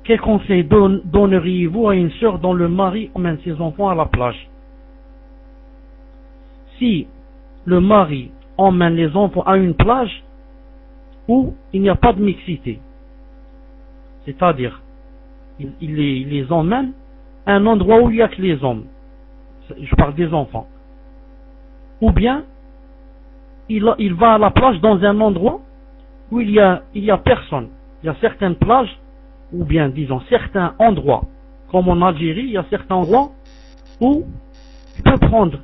quel conseil donneriez-vous à une sœur dont le mari emmène ses enfants à la plage? Si le mari emmène les enfants à une plage où il n'y a pas de mixité, c'est-à-dire il les emmène à un endroit où il n'y a que les hommes, je parle des enfants, ou bien il va à la plage dans un endroit où il y a personne. Il y a certaines plages, ou bien disons certains endroits, comme en Algérie, il y a certains endroits où tu peux prendre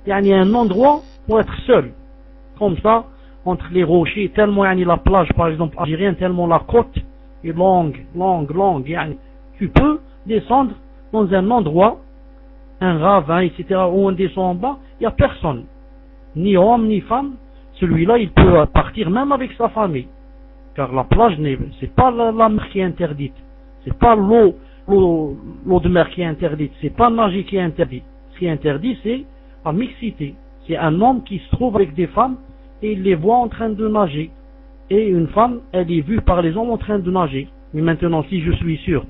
un endroit pour être seul, comme ça, entre les rochers, tellement la plage par exemple algérienne, tellement la côte est longue, tu peux descendre dans un endroit, un ravin, etc., où on descend en bas, il n'y a personne, ni homme ni femme. Celui-là il peut partir même avec sa famille, car la plage c'est pas la mer qui est interdite, c'est pas l'eau de mer qui est interdite, c'est pas nager qui est interdit. Ce qui est interdit, c'est la mixité. C'est un homme qui se trouve avec des femmes et il les voit en train de nager, et une femme elle est vue par les hommes en train de nager. Mais maintenant, si je suis sûr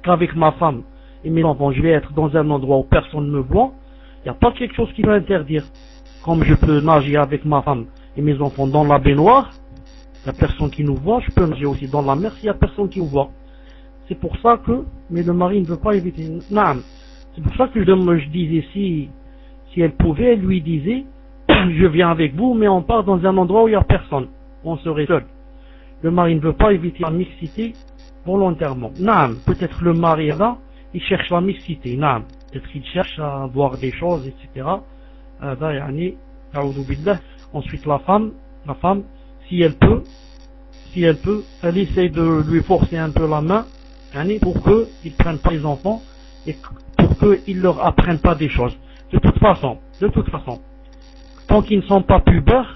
qu'avec ma femme et mes enfants je vais être dans un endroit où personne ne me voit, il n'y a pas quelque chose qui peut interdire. Comme je peux nager avec ma femme et mes enfants dans la baignoire, il n'y a personne qui nous voit. Je peux nager aussi dans la mer s'il n'y a personne qui nous voit. C'est pour ça que, mais le mari ne veut pas éviter. C'est pour ça que je disais, si elle pouvait, elle lui disait, je viens avec vous, mais on part dans un endroit où il n'y a personne. On serait seul. Le mari ne veut pas éviter la mixité volontairement. Peut-être le mari là, il cherche la mixité. Peut-être qu'il cherche à voir des choses, etc. Ensuite la femme, si elle peut, elle essaie de lui forcer un peu la main, pour qu'ils ne prennent pas les enfants et pour qu'ils ne leur apprennent pas des choses. De toute façon, tant qu'ils ne sont pas pubères,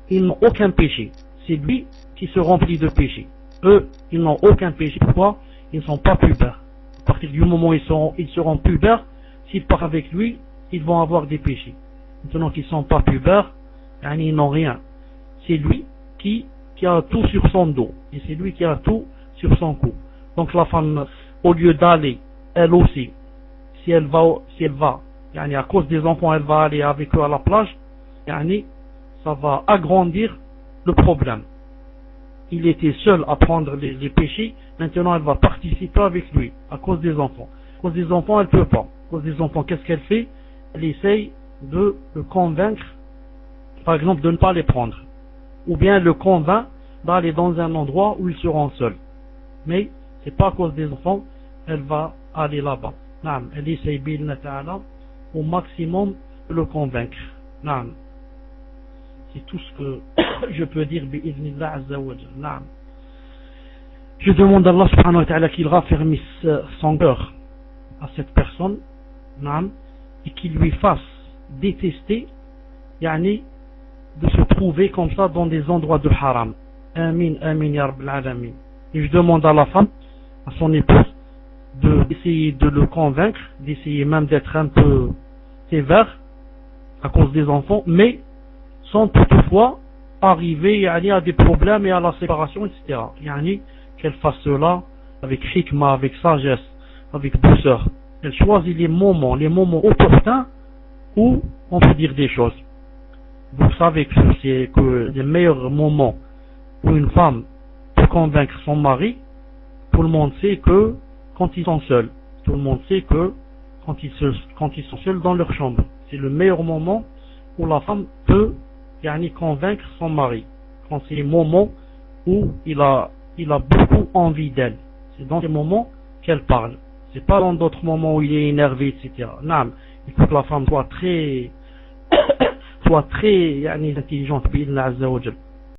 ils n'ont aucun péché. C'est lui qui se remplit de péché. Eux, ils n'ont aucun péché. Pourquoi? Ils ne sont pas pubères. À partir du moment où ils seront pubères, s'ils partent avec lui, ils vont avoir des péchés. Maintenant qu'ils ne sont pas pubères, ils n'ont rien. C'est lui qui a tout sur son dos. Et c'est lui qui a tout sur son cou. Donc la femme, au lieu d'aller, elle aussi, si elle va, à cause des enfants, elle va aller avec eux à la plage, ça va agrandir le problème. Il était seul à prendre les péchés, maintenant elle va participer avec lui, à cause des enfants. À cause des enfants, elle ne peut pas. À cause des enfants, qu'est-ce qu'elle fait? Elle essaye de le convaincre, par exemple, de ne pas les prendre. Ou bien le convainc d'aller dans un endroit où ils seront seuls. Mais, c'est pas à cause des enfants, elle va aller là-bas. Elle essaye, au maximum, de le convaincre. C'est tout ce que je peux dire, bi'idhnillah azza wa jalla. Je demande à Allah subhanahu wa ta'ala qu'il raffermisse son cœur à cette personne, et qu'il lui fasse détester, de se trouver comme ça dans des endroits de haram. Amin, amin, ya Rabbil alamin. Et je demande à la femme, à son épouse, d'essayer de le convaincre, d'essayer même d'être un peu sévère à cause des enfants, mais sans toutefois arriver à des problèmes et à la séparation, etc. Qu'elle fasse cela avec hikmah, avec sagesse, avec douceur. Elle choisit les moments opportuns où on peut dire des choses. Vous savez que c'est que les meilleurs moments où une femme peut convaincre son mari, tout le monde sait que quand ils sont seuls, tout le monde sait que quand ils sont seuls dans leur chambre, c'est le meilleur moment où la femme peut convaincre son mari. Quand c'est les moments où il a beaucoup envie d'elle, c'est dans ces moments qu'elle parle. C'est pas dans d'autres moments où il est énervé, etc. Il faut que la femme soit très intelligente, bi'idhnillah azza wa jalla.